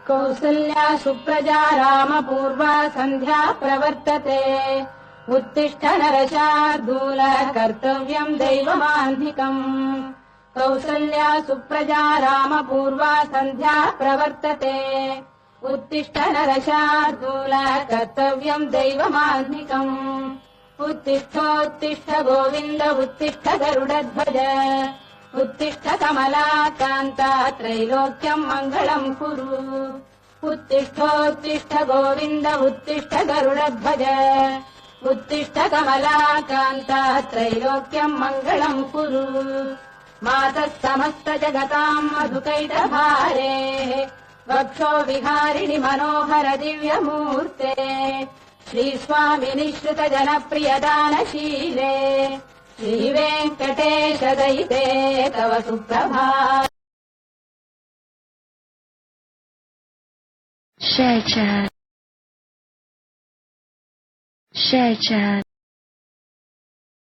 कौसल्या सुप्रजा रामपूर्वा सन्ध्या प्रवर्तते उत्तिष्ठ नरशार्दूल कर्तव्यम् दैवमान्धिकम् कौसल्या सुप्रजा रामपूर्वा सन्ध्या प्रवर्तते उत्तिष्ठ नरशार्दूल कर्तव्यम् दैवमान्धिकम् उत्तिष्ठोत्तिष्ठ गोविन्द उत्तिष्ठ गरुडध्वज उत्तिष्ठ कमलाकान्ता त्रैलोक्यम् मङ्गलम् कुरु उत्तिष्ठोत्तिष्ठ गोविन्द उत्तिष्ठ गरुडध्वज उत्तिष्ठ कमलाकान्ता त्रैलोक्यम् मङ्गलम् कुरु मातः समस्त जगताम् मधुकैटभारेः वक्षो विहारिणि मनोहर दिव्यमूर्ते श्रीस्वामिनि श्रुत जनप्रियदानशीले श्रीवेङ्कटेश दयिते तव सुप्रभातम्। Share chat.